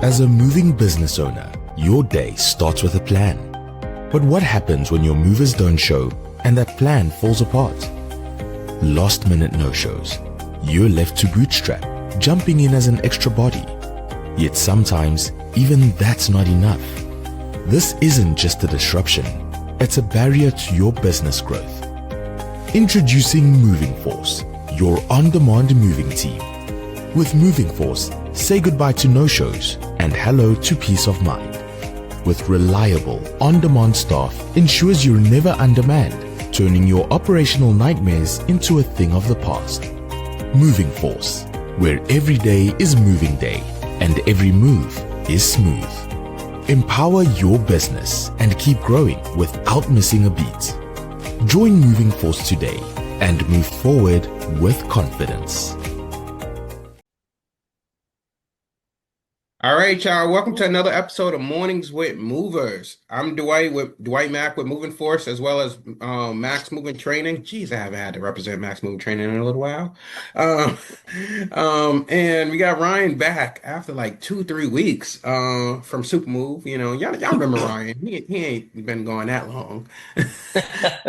As a moving business owner, your day starts with a plan. But what happens when your movers don't show and that plan falls apart? Last minute no-shows. You're left to bootstrap, jumping in as an extra body. Yet sometimes, even that's not enough. This isn't just a disruption, it's a barrier to your business growth. Introducing Moving Force, your on-demand moving team. With Moving Force, say goodbye to no-shows and hello to peace of mind. With reliable, on-demand staff ensures you're never undermanned, turning your operational nightmares into a thing of the past. Moving Force, where every day is moving day and every move is smooth. Empower your business and keep growing without missing a beat. Join Moving Force today and move forward with confidence. All right, y'all. Welcome to another episode of Mornings with Movers. I'm Dwight Mack with Moving Force, as well as Max Moving Training. Jeez, I haven't had to represent Max Moving Training in a little while. Um, and we got Ryan back after like 2, 3 weeks from Super Move. You know, y'all remember Ryan? He ain't been going that long. Been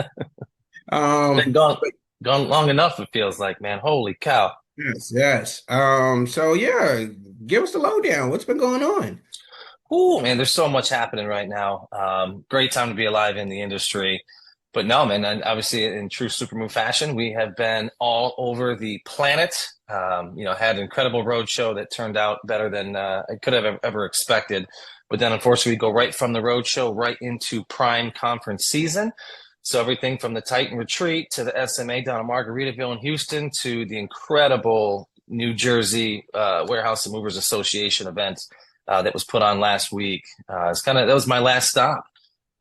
Um, gone long enough, it feels like, man. Holy cow. yes, yes. So yeah, give us the lowdown. What's been going on? Ooh, man, there's so much happening right now. Great time to be alive in the industry. But no, man, and obviously in true Supermove fashion, we have been all over the planet. Had an incredible road show that turned out better than I could have ever expected. But then unfortunately, we go right from the road show right into prime conference season. So everything from the Titan Retreat to the SMA down in Margaritaville in Houston to the incredible New Jersey Warehouse and Movers Association event that was put on last week. That was my last stop.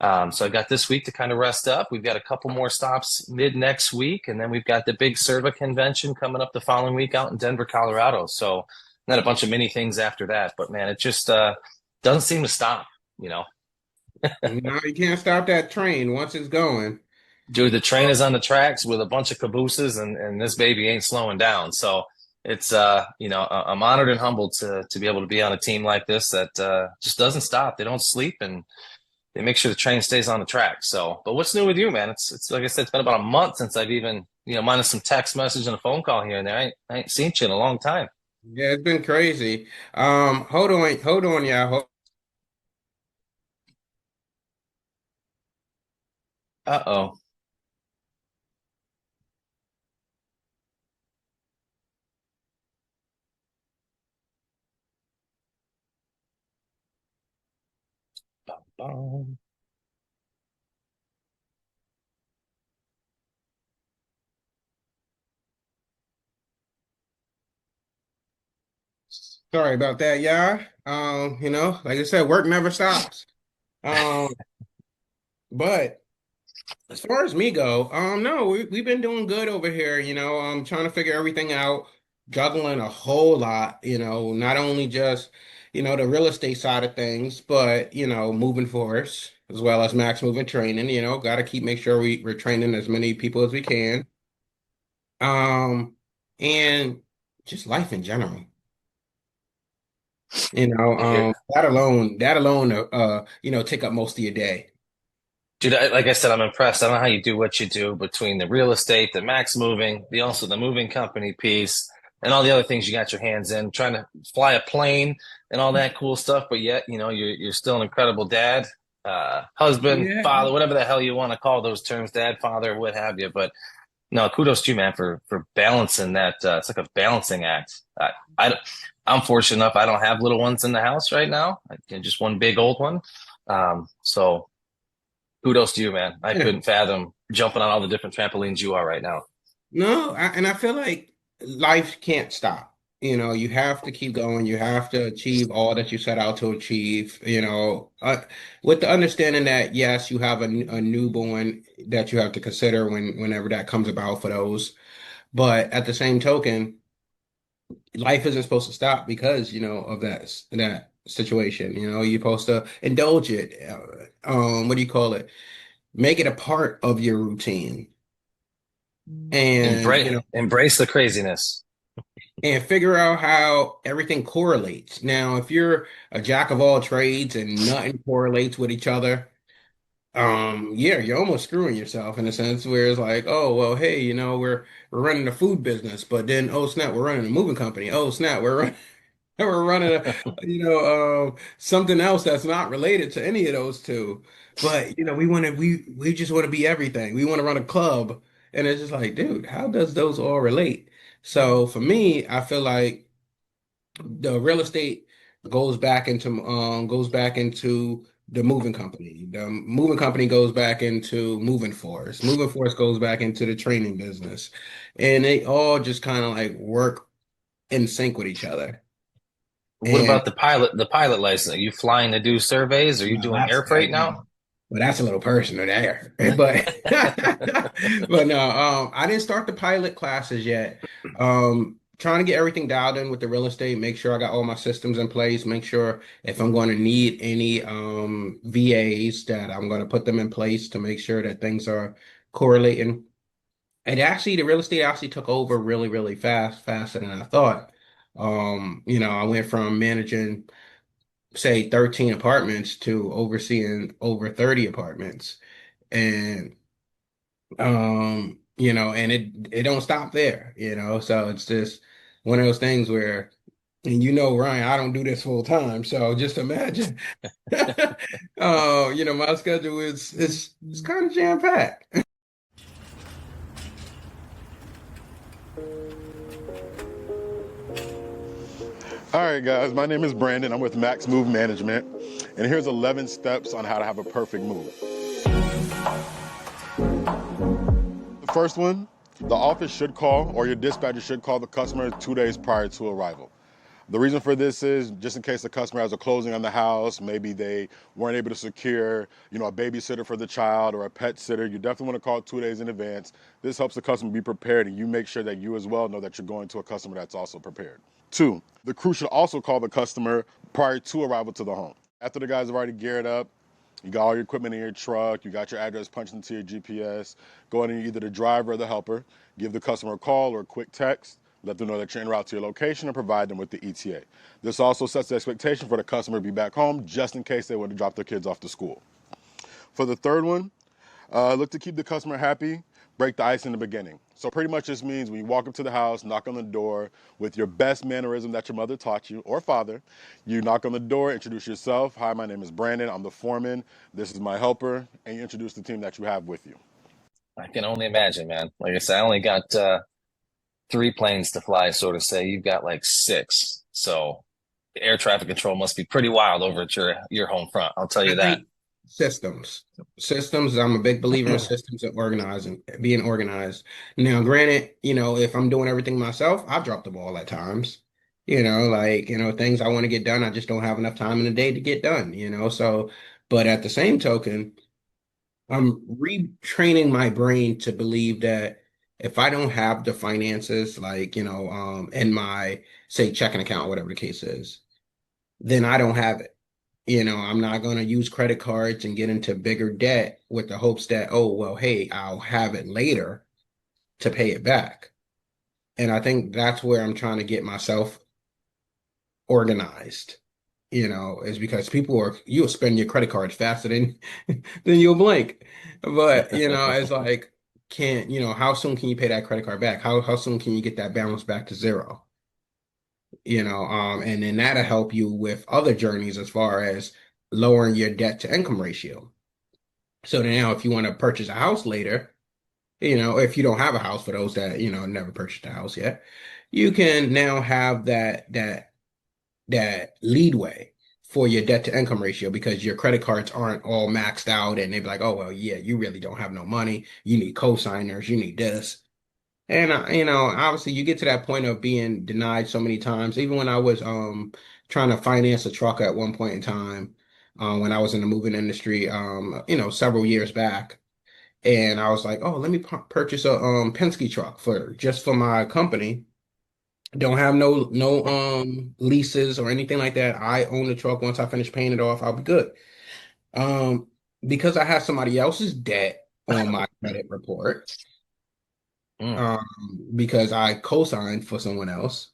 So I got this week to kind of rest up. We've got a couple more stops mid next week, and then we've got the big CERVA convention coming up the following week out in Denver, Colorado. So and then a bunch of mini things after that. But man, it just doesn't seem to stop, you know. No, you can't stop that train once it's going. Dude, the train is on the tracks with a bunch of cabooses, and this baby ain't slowing down. So it's I'm honored and humbled to be able to be on a team like this that just doesn't stop. They don't sleep, and they make sure the train stays on the track. So, but what's new with you, man? It's like I said, it's been about a month since I've even, minus some text message and a phone call here and there. I ain't seen you in a long time. Yeah, it's been crazy. Hold on, y'all. Uh-oh. Bum, bum. Sorry about that, y'all. Like I said, work never stops. Um, but as far as me go, no, we've been doing good over here. I'm trying to figure everything out, juggling a whole lot. Not only just the real estate side of things, but moving force as well as max moving training. Got to make sure we're training as many people as we can. Um, and just life in general. That alone, take up most of your day. Dude, like I said, I'm impressed. I don't know how you do what you do between the real estate, the max moving, the moving company piece, and all the other things you got your hands in, trying to fly a plane and all that cool stuff. But yet, you're still an incredible dad, husband, Yeah. father, whatever the hell you want to call those terms, dad, father, what have you. But no, kudos to you, man, for balancing that. It's like a balancing act. I'm fortunate enough. I don't have little ones in the house right now. Just one big old one. So kudos to you, man. I Yeah. couldn't fathom jumping on all the different trampolines you are right now. No, and I feel like life can't stop. You have to keep going. You have to achieve all that you set out to achieve. With the understanding that yes, you have a newborn that you have to consider whenever that comes about for those. But at the same token, life isn't supposed to stop because of that situation. You're supposed to indulge it. What do you call it? Make it a part of your routine. And Embrace the craziness. and figure out how everything correlates. Now, if you're a jack of all trades and nothing correlates with each other, yeah, you're almost screwing yourself in a sense where it's like, oh, well, hey, we're running a food business, but then, oh, snap, we're running a moving company. Oh, snap, we're running something else that's not related to any of those two. But, we just want to be everything. We want to run a club. And it's just like, dude, how does those all relate? So for me, I feel like the real estate goes back into the moving company. The moving company goes back into moving force. Moving force goes back into the training business. And they all just kind of like work in sync with each other. What And about the pilot license? Are you flying to do surveys? Are you well, doing air freight now? that's a little personal there. But but no, I didn't start the pilot classes yet. Trying to get everything dialed in with the real estate, make sure I got all my systems in place, make sure if I'm going to need any VAs that I'm going to put them in place to make sure that things are correlating. And actually the real estate actually took over really, really fast, faster than I thought. I went from managing say 13 apartments to overseeing over 30 apartments. And and it don't stop there, so it's just one of those things where, and Ryan, I don't do this full time, so just imagine my schedule is it's kind of jam packed. All right, guys, my name is Brandon. I'm with Mack's Move Management, and here's 11 steps on how to have a perfect move. The first one, the office should call, or your dispatcher should call the customer 2 days prior to arrival. The reason for this is just in case the customer has a closing on the house, maybe they weren't able to secure, a babysitter for the child or a pet sitter. You definitely want to call 2 days in advance. This helps the customer be prepared, and you make sure that you as well know that you're going to a customer that's also prepared. Two, the crew should also call the customer prior to arrival to the home. After the guys have already geared up, you got all your equipment in your truck, you got your address punched into your GPS, go in either the driver or the helper, give the customer a call or a quick text, let them know that you're en route to your location and provide them with the ETA. This also sets the expectation for the customer to be back home just in case they would have dropped their kids off to school. For the third one, look to keep the customer happy, break the ice in the beginning. So pretty much this means when you walk up to the house, knock on the door with your best mannerism that your mother taught you or father. You knock on the door, introduce yourself. Hi, my name is Brandon. I'm the foreman. This is my helper. And you introduce the team that you have with you. I can only imagine, man. Like I said, I only got three planes to fly, so to say. You've got like six. So air traffic control must be pretty wild over at your home front. I'll tell I you that. think systems, I'm a big believer in systems and organizing, being organized. Now, granted, if I'm doing everything myself, I've dropped the ball at times. Things I want to get done, I just don't have enough time in the day to get done, so, but at the same token, I'm retraining my brain to believe that if I don't have the finances, like, in my, say, checking account, whatever the case is, then I don't have it. I'm not going to use credit cards and get into bigger debt with the hopes that, oh, well, hey, I'll have it later to pay it back. And I think that's where I'm trying to get myself organized, is because you'll spend your credit cards faster than than you'll blink. But, it's like, how soon can you pay that credit card back? How soon can you get that balance back to zero? And then that'll help you with other journeys as far as lowering your debt to income ratio. So now if you want to purchase a house later, if you don't have a house, for those that, never purchased a house yet, you can now have that leadway for your debt to income ratio because your credit cards aren't all maxed out and they'd be like, oh, well, yeah, you really don't have no money. You need co-signers, you need this. And obviously you get to that point of being denied so many times. Even when I was trying to finance a truck at one point in time, when I was in the moving industry, several years back, and I was like, oh, let me purchase a Penske truck for my company. Don't have no leases or anything like that. I own the truck. Once I finish paying it off, I'll be good. Um, because I have somebody else's debt on my credit report Mm. um, because I co-signed for someone else.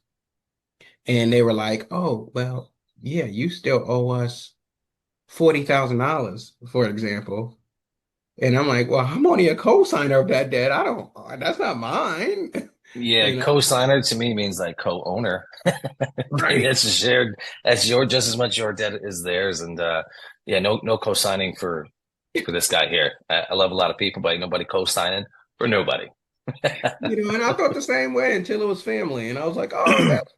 And they were like, oh, well, yeah, you still owe us $40,000, for example. And I'm like, well, I'm only a co-signer of that debt. I don't, that's not mine. Yeah, You know, co-signer to me means like co-owner. right? That's shared. That's your just as much your debt as theirs. And yeah, no co-signing for this guy here. I love a lot of people, but ain't nobody co-signing for nobody. And I thought the same way until it was family. And I was like, oh, that's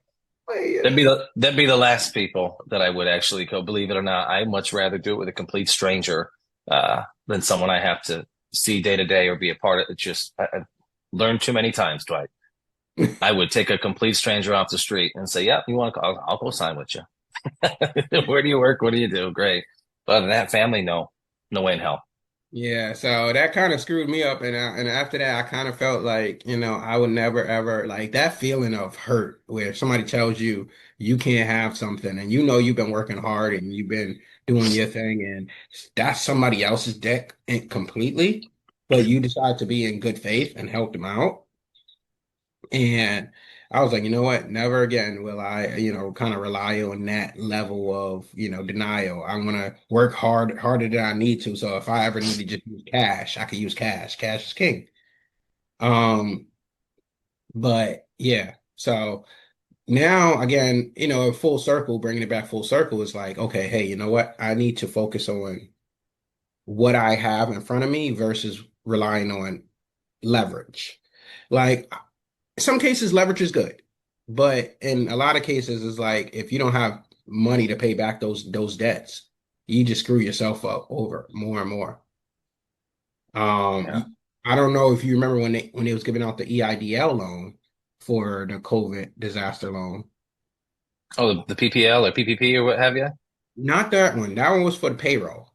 the way it is. That'd be the last people that I would actually go. Believe it or not, I much rather do it with a complete stranger than someone I have to see day to day or be a part of. It's just I learned too many times, Dwight. I would take a complete stranger off the street and say, "Yeah, you want to? I'll go sign with you. Where do you work? What do you do? Great." But other than that, family, no, no way in hell. Yeah, so that kind of screwed me up, and after that, I kind of felt like, I would never ever like that feeling of hurt where somebody tells you you can't have something, and you've been working hard and you've been doing your thing, and that's somebody else's deck completely, but you decide to be in good faith and help them out. And I was like, you know what? Never again will I, kind of rely on that level of, denial. I'm gonna work harder than I need to. So if I ever need to just use cash, I could use cash. Cash is king. Um, but yeah. So now again, full circle, bringing it back full circle is like, okay, hey, you know what? I need to focus on what I have in front of me versus relying on leverage. Like some cases leverage is good, but in a lot of cases it's like if you don't have money to pay back those debts, you just screw yourself up over more and more. Yeah. I don't know if you remember when they was giving out the EIDL loan for the COVID disaster loan. Oh, the PPL or PPP or what have you? Not that one. That one was for the payroll.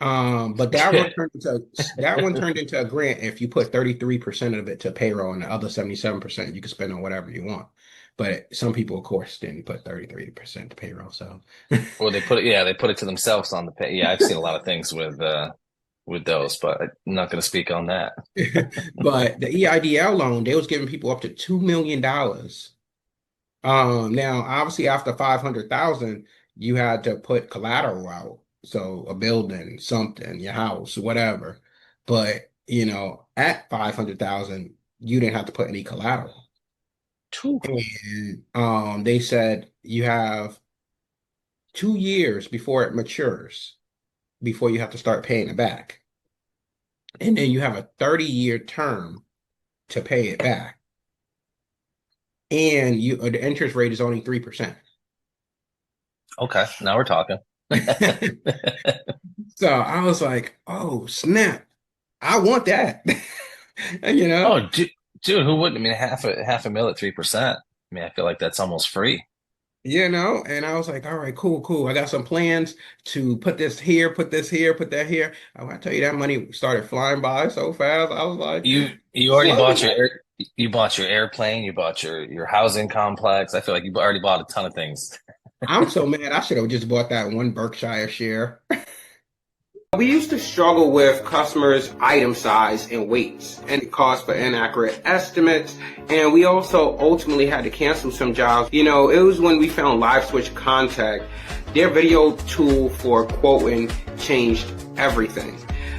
But that one turned into a grant if you put 33% of it to payroll and the other 77% you can spend on whatever you want. But some people, of course, didn't put 33% to payroll. So Well, they put it to themselves on the pay. Yeah, I've seen a lot of things with those, but I'm not going to speak on that. but the EIDL loan, they was giving people up to $2 million. Now obviously after 500,000, you had to put collateral out. So a building, something, your house, whatever. But at 500,000, you didn't have to put any collateral. Two. And they said you have 2 years before it matures, before you have to start paying it back. And then you have a 30-year term to pay it back. And the interest rate is only 3%. Okay, now we're talking. So I was like, oh, snap. I want that. You know, Oh, dude, who wouldn't? I mean, half a mil at 3%. I mean, I feel like that's almost free. and I was like, all right, cool, cool. I got some plans to put this here, put this here, put that here. I tell you, that money started flying by so fast. I was like, You already slow bought down. you bought your airplane, you bought your housing complex. I feel like you already bought a ton of things. I'm so mad. I should have just bought that one Berkshire share. We used to struggle with customers' item size and weights and cost for inaccurate estimates. And we also ultimately had to cancel some jobs. It was when we found Live Switch Contact. Their video tool for quoting changed everything.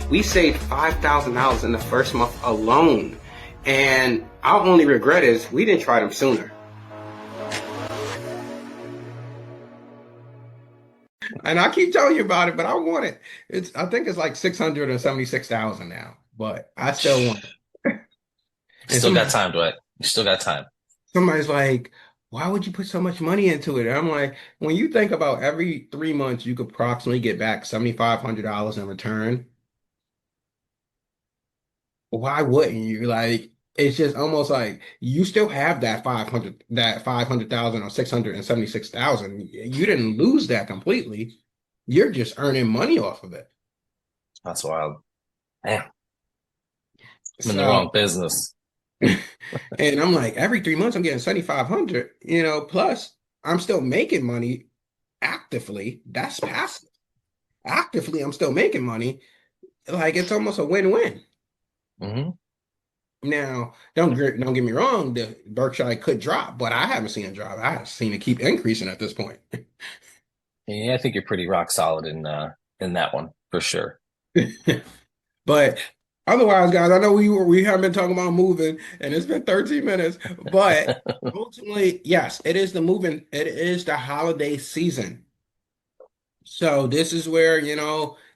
We saved $5,000 in the first month alone. And our only regret is we didn't try them sooner. And I keep telling you about it, but I want it. I think it's like 676,000 now, but I still want it. And Still got time, Dwight. You still got time. somebody's like, why would you put so much money into it? And I'm like, when you think about every 3 months, you could approximately get back $7,500 in return. Why wouldn't you? Like, it's just almost like you still have that 500,000 or 676,000. You didn't lose that completely. You're just earning money off of it. That's wild. Man, I'm in the So, wrong business. and I'm like, every 3 months I'm getting 7,500, plus I'm still making money actively. That's passive. Actively, I'm still making money. Like it's almost a win-win. Hmm. Now, don't get me wrong, the Berkshire could drop, but I haven't seen it drop. I have seen it keep increasing at this point. Yeah, I think you're pretty rock solid in that one for sure. But otherwise, guys, I know we haven't been talking about moving, and it's been 13 minutes. But ultimately, yes, it is the holiday season. So this is where,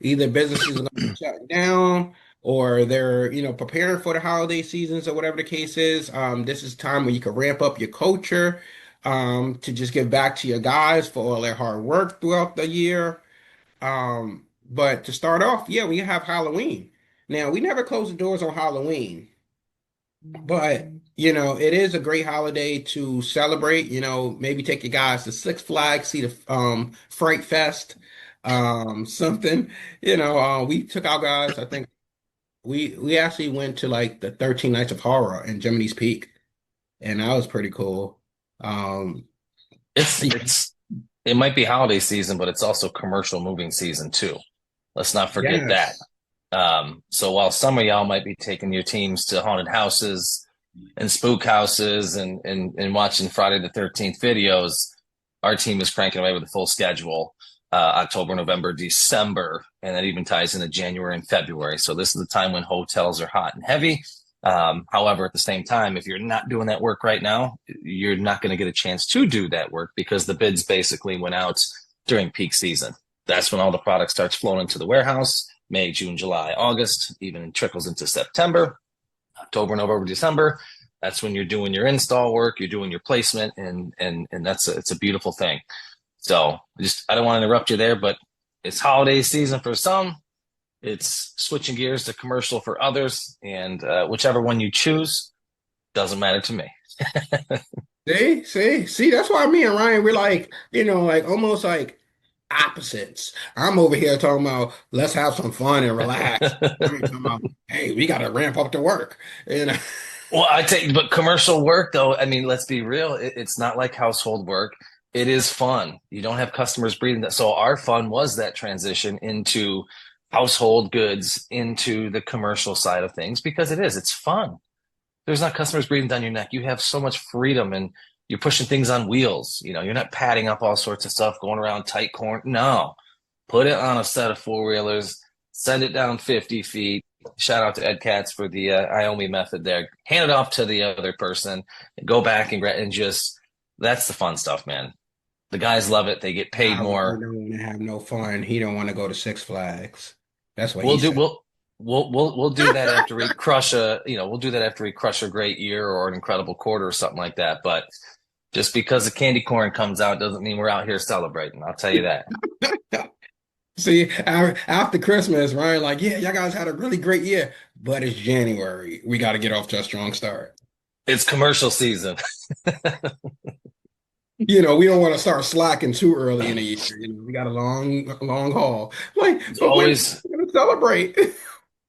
either businesses are going to be shut down or they're, preparing for the holiday seasons or whatever the case is. This is time where you can ramp up your culture, to just give back to your guys for all their hard work throughout the year. But to start off, yeah, we have Halloween. Now, we never close the doors on Halloween, but it is a great holiday to celebrate. Maybe take your guys to Six Flags, see the Fright Fest, something. We took our guys. I think we actually went to like the 13 Nights of Horror in Jiminy's Peak, and that was pretty cool. Um, It might be holiday season, but it's also commercial moving season too. Let's not forget that. yes, So while some of y'all might be taking your teams to haunted houses and spook houses and watching Friday the 13th videos, our team is cranking away with a full schedule, October, November, December, and that even ties into January and February. So this is the time when hotels are hot and heavy. However, at the same time, if you're not doing that work right now, you're not going to get a chance to do that work because the bids basically went out during peak season. That's when all the product starts flowing into the warehouse. May, June, July, August, even trickles into September, October, November, December. That's when you're doing your install work, you're doing your placement, and it's a beautiful thing. So I don't want to interrupt you there, but it's holiday season for some. It's switching gears to commercial for others, and whichever one you choose doesn't matter to me. see, that's why me and Ryan, we're like, like almost like opposites. I'm over here talking about let's have some fun and relax. Ryan talking about, hey, we got to ramp up the work. You know, Well, but commercial work though, I mean, let's be real. It's not like household work. It is fun. You don't have customers breathing that. So our fun was that transition into household goods into the commercial side of things because it's fun. There's not customers breathing down your neck. You have so much freedom and you're pushing things on wheels. You're not padding up all sorts of stuff, going around tight corner. No, put it on a set of four wheelers, send it down 50 feet. Shout out to Ed Katz for the IOMI method there. Hand it off to the other person, and go back and just that's the fun stuff, man. The guys love it. They get paid I more. don't want to have no fun. He don't want to go to Six Flags. That's what We'll he do said. we'll do that after we crush we'll do that after we crush a great year or an incredible quarter or something like that. But just because the candy corn comes out doesn't mean we're out here celebrating. I'll tell you that. See, after Christmas, Ryan, like, yeah, y'all guys had a really great year, but it's January. We got to get off to a strong start. It's commercial season. We don't want to start slacking too early in the year. We got a long haul. Like, It's but when always are we gonna celebrate?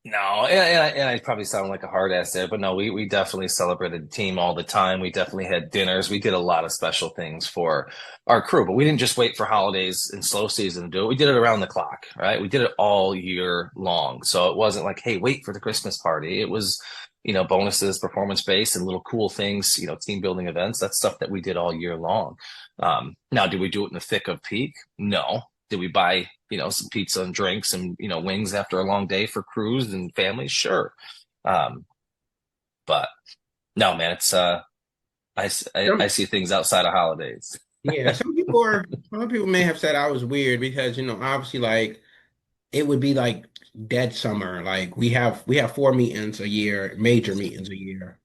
No, and I probably sound like a hard ass there, but no, we definitely celebrated the team all the time. We definitely had dinners. We did a lot of special things for our crew, but we didn't just wait for holidays and slow season to do it. We did it around the clock, right? We did it all year long. So it wasn't like, hey, wait for the Christmas party. It was, bonuses, performance based, and little cool things, team building events. That's stuff that we did all year long. Now, did we do it in the thick of peak? No. Did we buy, some pizza and drinks and, wings after a long day for crews and families? Sure. Um, but no, man, it's, I Some- see things outside of holidays. yeah, some people may have said I was weird because, obviously, like it would be like dead summer. Like we have 4 meetings a year, major meetings a year,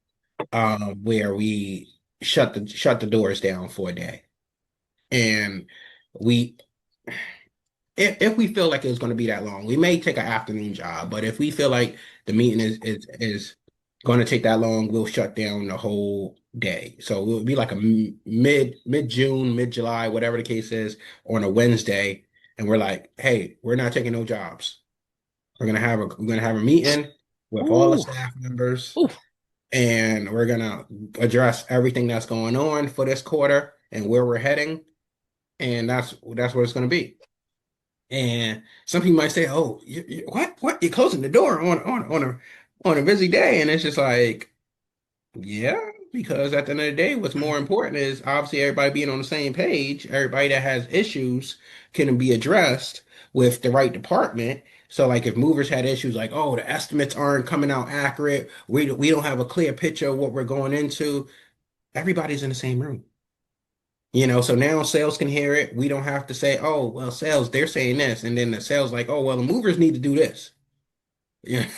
where we shut the doors down for a day, and we if we feel like it's going to be that long, we may take an afternoon job. But if we feel like the meeting is going to take that long, we'll shut down the whole day. So it will be like a mid June, mid July, whatever the case is, on a Wednesday, and we're like, hey, we're not taking no jobs. We're gonna have a meeting with all the Ooh, staff members, ooh. and we're gonna address everything that's going on for this quarter and where we're heading, and that's what it's gonna be. And some people might say, "Oh, what? You're closing the door on a busy day?" And it's just like, Yeah, because at the end of the day, what's more important is obviously everybody being on the same page. Everybody that has issues can be addressed with the right department. So, like, if movers had issues like, oh, the estimates aren't coming out accurate, we don't have a clear picture of what we're going into, everybody's in the same room. So now sales can hear it. We don't have to say, oh, well, sales, they're saying this. And then the sales like, oh, well, the movers need to do this. Yeah.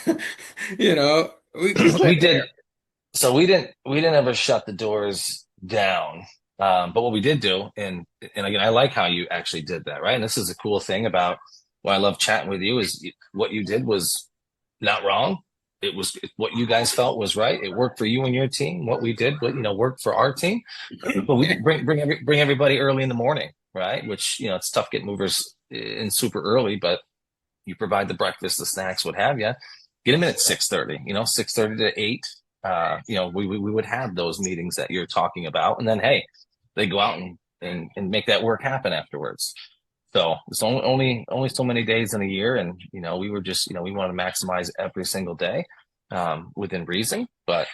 We We sit did. there. So we didn't ever shut the doors down. But what we did do, and again, I like how you actually did that, right? And this is a cool thing about why I love chatting with you is what you did was not wrong. It was what you guys felt was right. It worked for you and your team. What we did, worked for our team. But we did bring everybody early in the morning, right? Which it's tough getting movers in super early, but you provide the breakfast, the snacks, what have you. Get them in at 6:30. 6:30 to 8. We would have those meetings that you're talking about, and then hey, they go out and make that work happen afterwards. So it's only so many days in a year, and we were just we want to maximize every single day within reason, but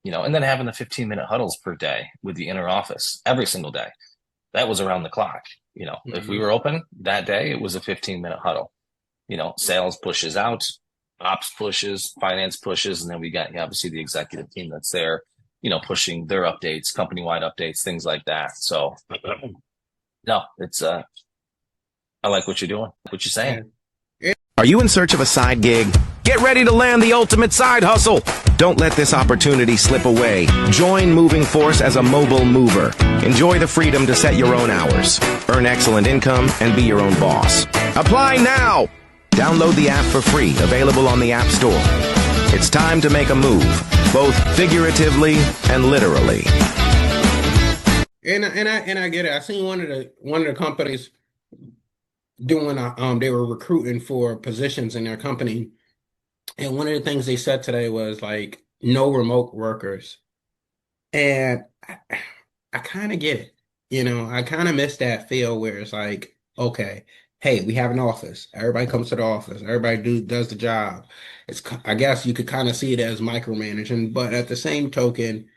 and then having the 15-minute huddles per day with the inner office every single day. That was around the clock. If we were open that day, it was a 15-minute huddle. Sales pushes out, ops pushes, finance pushes, and then we got obviously the executive team that's there, pushing their updates, company-wide updates, things like that. So no, it's I like what you're doing, what you're saying. Are you in search of a side gig? Get ready to land the ultimate side hustle. Don't let this opportunity slip away. Join Moving Force as a mobile mover. Enjoy the freedom to set your own hours, earn excellent income, and be your own boss. Apply now. Download the app for free, available on the App Store. It's time to make a move, both figuratively and literally. And I get it. I seen one of the companies doing they were recruiting for positions in their company, and one of the things they said today was like no remote workers. And I kind of get it. I kind of miss that feel where it's like, okay, hey, we have an office. Everybody comes to the office. Everybody does the job. I guess you could kind of see it as micromanaging, but at the same token,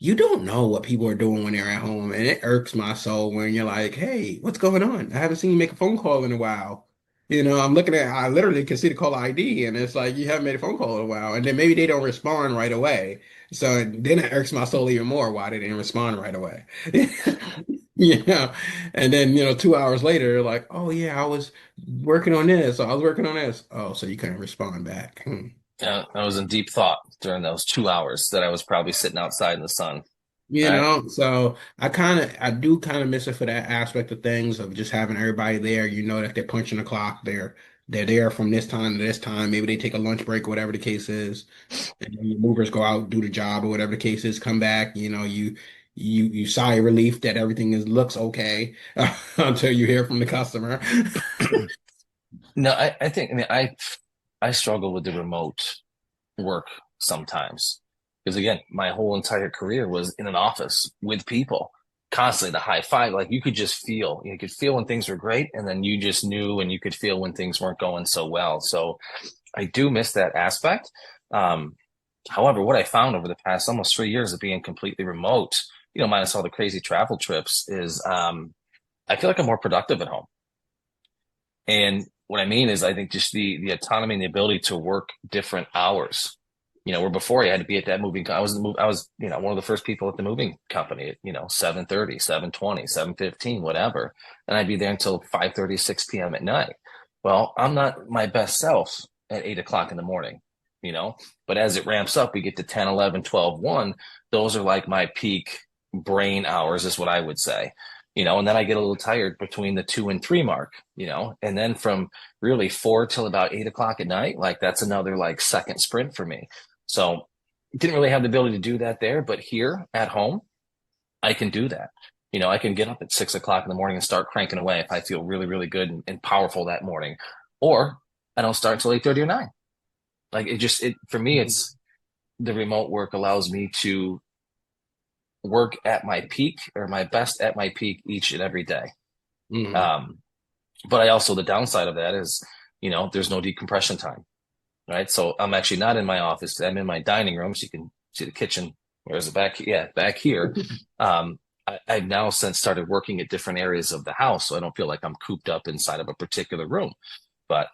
you don't know what people are doing when they're at home, and it irks my soul when you're like, "Hey, what's going on? I haven't seen you make a phone call in a while." I literally can see the call ID, and it's like you haven't made a phone call in a while, and then maybe they don't respond right away. So then it irks my soul even more why they didn't respond right away. You know, and then 2 hours later, they're like, "Oh yeah, I was working on this. I was working on this." Oh, so you couldn't respond back. Yeah, I was in deep thought during those 2 hours that I was probably sitting outside in the sun. Right? So I do kind of miss it for that aspect of things of just having everybody there. You know that they're punching the clock. They're there from this time to this time. Maybe they take a lunch break, whatever the case is, and then your movers go out, do the job, or whatever the case is, come back. You sigh of relief that everything looks okay until you hear from the customer. No, I think I struggle with the remote work sometimes because again, my whole entire career was in an office with people, constantly the high five. Like you could just feel, you could feel when things were great, and then you just knew, and you could feel when things weren't going so well. So I do miss that aspect. However, what I found over the past almost 3 years of being completely remote, minus all the crazy travel trips, is I feel like I'm more productive at home. And what I mean is, I think just the autonomy and the ability to work different hours. Where before I had to be at that I was one of the first people at the moving company at 7:30, 7:20, 7:15, whatever, and I'd be there until 5:30, 6 p.m. at night. Well, I'm not my best self at 8 o'clock in the morning, but as it ramps up, we get to 10, 11, 12, 1. Those are like my peak brain hours, is what I would say. And then I get a little tired between the 2 and 3 mark, and then from really 4 till about 8 o'clock at night, like that's another like second sprint for me. So didn't really have the ability to do that there, but here at home, I can do that. I can get up at 6 o'clock in the morning and start cranking away if I feel really, really good and powerful that morning, or I don't start till 8:30 or 9. Like for me, it's the remote work allows me to work at my peak or my best at my peak each and every day. Mhm. But the downside of that is, there's no decompression time, right? So I'm actually not in my office. I'm in my dining room. So you can see the kitchen. Where's the back? Yeah, back here. I've now since started working at different areas of the house, so I don't feel like I'm cooped up inside of a particular room. But,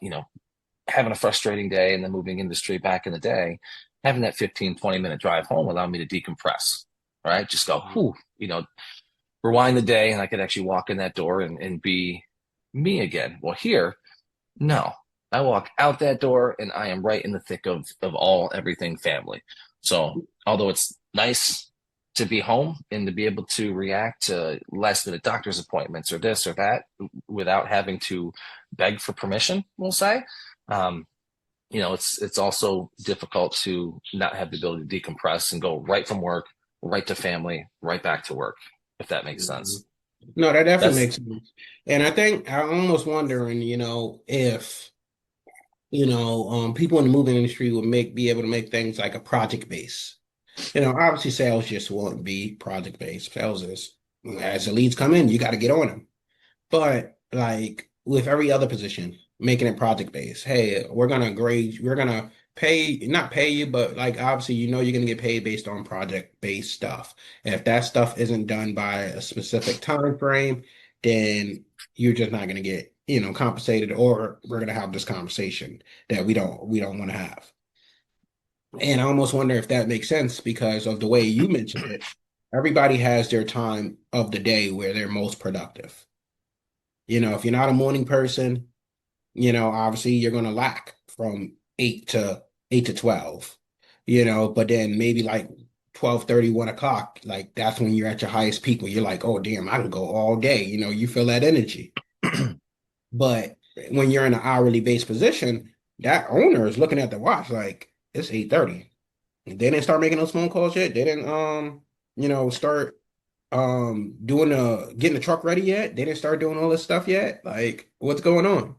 having a frustrating day in the moving industry back in the day, having that 15, 20-minute drive home allowed me to decompress, right? Just go, whew, rewind the day, and I could actually walk in that door and be me again. Well, here, no. I walk out that door and I am right in the thick of everything family. So although it's nice to be home and to be able to react to last minute doctor's appointments or this or that without having to beg for permission, we'll say, it's also difficult to not have the ability to decompress and go right from work, right to family, right back to work, if that makes sense. No, that definitely makes sense. And I think I'm almost wondering, if people in the moving industry would be able to make things like a project base. Obviously sales just won't be project based. Sales is as the leads come in, you got to get on them. But like with every other position, making it project based. Hey, we're gonna grade, we're gonna not pay you, but like obviously you're gonna get paid based on project based stuff. And if that stuff isn't done by a specific time frame, then you're just not gonna get compensated, or we're gonna have this conversation that we don't want to have. And I almost wonder if that makes sense because of the way you mentioned it. Everybody has their time of the day where they're most productive. If you're not a morning person, obviously you're going to lack from 8 to 12, but then maybe like 12:30, 1 o'clock, like that's when you're at your highest peak where you're like, oh, damn, I can go all day. You feel that energy. But when you're in an hourly based position, that owner is looking at the watch like it's 8:30. They didn't start making those phone calls yet. They didn't start getting the truck ready yet. They didn't start doing all this stuff yet. Like, what's going on?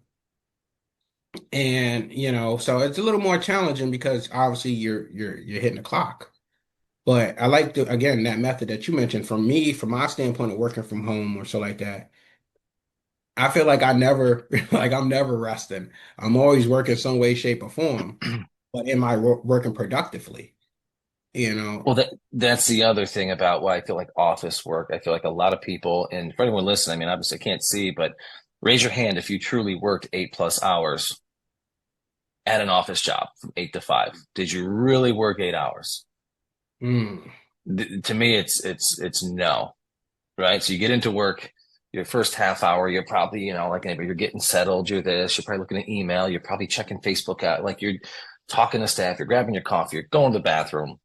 And so it's a little more challenging because obviously you're hitting the clock. But I like again that method that you mentioned. From my standpoint of working from home or so like that, I feel like I'm never resting. I'm always working some way, shape, or form. But am I working productively? Well, that's the other thing about why I feel like office work. I feel like a lot of people, and for anyone listening, I mean, obviously I can't see, but raise your hand if you truly worked 8+ hours at an office job from 8 to 5. Did you really work 8 hours? To me, it's no, right? So you get into work, your first half hour, you're probably, like you're getting settled, you're probably looking at email, you're probably checking Facebook out, like you're talking to staff, you're grabbing your coffee, you're going to the bathroom.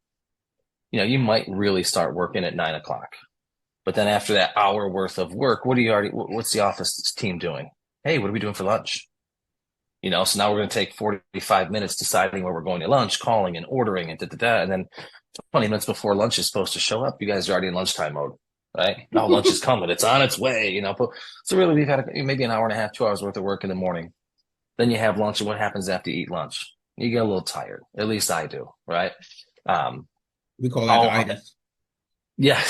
You might really start working at 9 o'clock. But then after that hour worth of work, what's the office team doing? Hey, what are we doing for lunch? So now we're going to take 45 minutes deciding where we're going to lunch, calling and ordering and da-da-da. And then 20 minutes before lunch is supposed to show up, you guys are already in lunchtime mode, right? Now lunch is coming. It's on its way, So really we've had maybe an hour and a half, 2 hours worth of work in the morning. Then you have lunch. And what happens after you eat lunch? You get a little tired. At least I do, right? We call that itis. Yeah.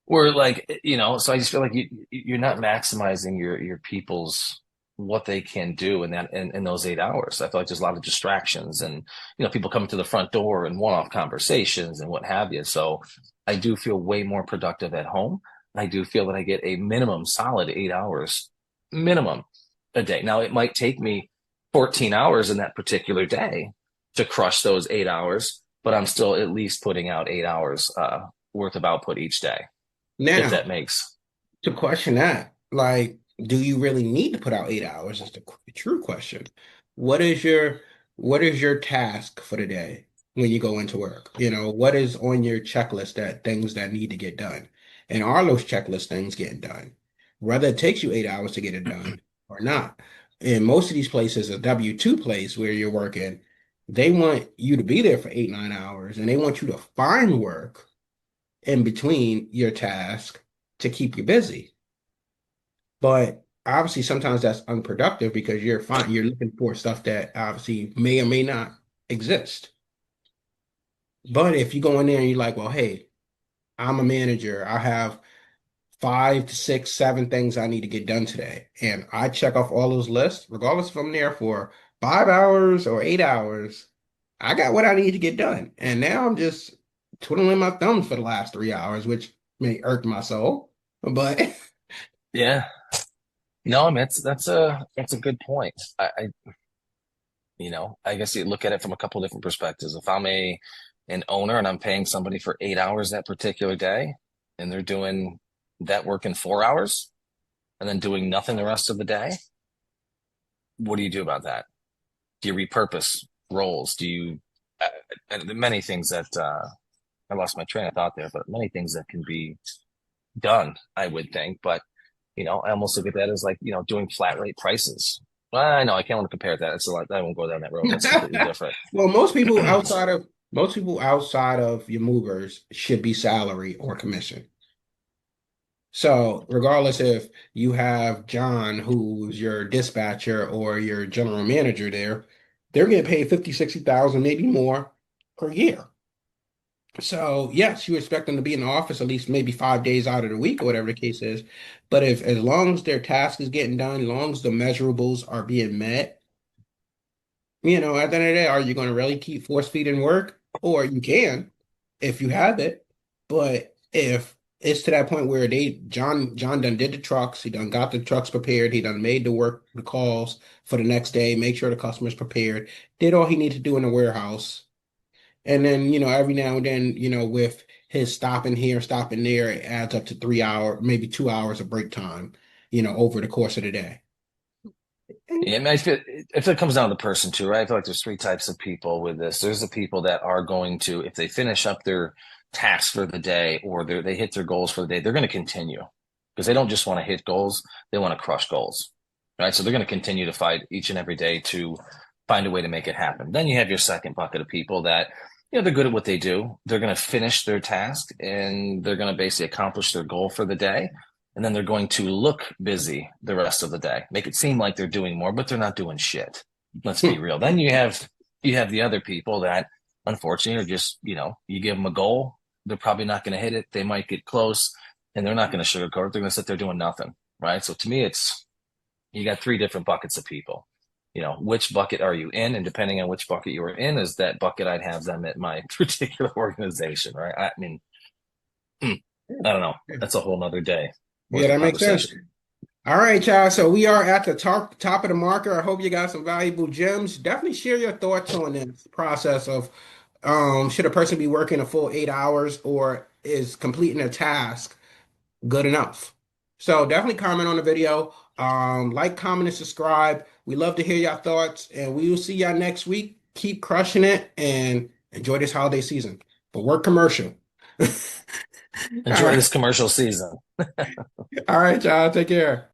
We're like, so I just feel like you're not maximizing your people's what they can do in those 8 hours. I feel like there's a lot of distractions and, people coming to the front door and one-off conversations and what have you. So I do feel way more productive at home. I do feel that I get a minimum solid 8 hours minimum a day. Now it might take me 14 hours in that particular day to crush those 8 hours, but I'm still at least putting out 8 hours worth of output each day. Now, if that makes to question that, like, do you really need to put out 8 hours? Is the true question. What is your task for the day when you go into work? What is on your checklist that things that need to get done? And are those checklist things getting done? Whether it takes you 8 hours to get it done or not. In most of these places, a W-2 place where you're working, they want you to be there for 8, 9 hours, and they want you to find work in between your task to keep you busy. But obviously sometimes that's unproductive because you're looking for stuff that obviously may or may not exist. But if you go in there and you're like, well, hey, I'm a manager, I have 5 to 6, 7 things I need to get done today, and I check off all those lists, regardless if I'm there for 5 hours or 8 hours, I got what I need to get done. And now I'm just twiddling my thumbs for the last 3 hours, which may irk my soul. But Yeah. No, I mean, that's a good point. I guess you look at it from a couple different perspectives. If I'm an owner and I'm paying somebody for 8 hours that particular day, and they're doing that work in 4 hours and then doing nothing the rest of the day, what do you do about that? Do you repurpose roles? Do you many things that I lost my train of thought there, but many things that can be done, I would think. But I almost look at that as like doing flat rate prices. Well, I know I can't want to compare that. It's a lot. I won't go down that road. That's completely different. well, most people outside of your movers should be salary or commission. So regardless if you have John, who's your dispatcher or your general manager there, they're getting paid 50, 60,000, maybe more per year. So yes, you expect them to be in the office at least maybe 5 days out of the week or whatever the case is. But if as long as their task is getting done, as long as the measurables are being met, at the end of the day, are you going to really keep force feeding work? Or you can if you have it. But if it's to that point where John done did the trucks, he done got the trucks prepared, he done made the calls for the next day, make sure the customer's prepared, did all he need to do in the warehouse. And then, every now and then, with his stopping here, stopping there, it adds up to 3 hours, maybe 2 hours of break time, over the course of the day. Yeah, I mean, if it comes down to the person too, right? I feel like there's three types of people with this. There's the people that are going to, if they finish up their tasks for the day or they hit their goals for the day, they're going to continue because they don't just want to hit goals; they want to crush goals, right? So they're going to continue to fight each and every day to find a way to make it happen. Then you have your second bucket of people that, they're good at what they do. They're going to finish their task and they're going to basically accomplish their goal for the day. And then they're going to look busy the rest of the day, make it seem like they're doing more, but they're not doing shit. Let's be real. Then you have the other people that unfortunately are just, you give them a goal, they're probably not going to hit it. They might get close and they're not going to sugarcoat it. They're going to sit there doing nothing. Right. So to me, you got three different buckets of people. Which bucket are you in? And depending on which bucket you are in, is that bucket I'd have them at my particular organization. Right. I mean, I don't know. That's a whole nother day. Yeah, that makes sense. All right, y'all. So we are at the top of the marker. I hope you got some valuable gems. Definitely share your thoughts on this process of should a person be working a full 8 hours or is completing a task good enough? So definitely comment on the video. Like, comment, and subscribe. We love to hear your thoughts, and we will see y'all next week. Keep crushing it and enjoy this holiday season. But work commercial. Enjoy this commercial season. All right, y'all. Take care.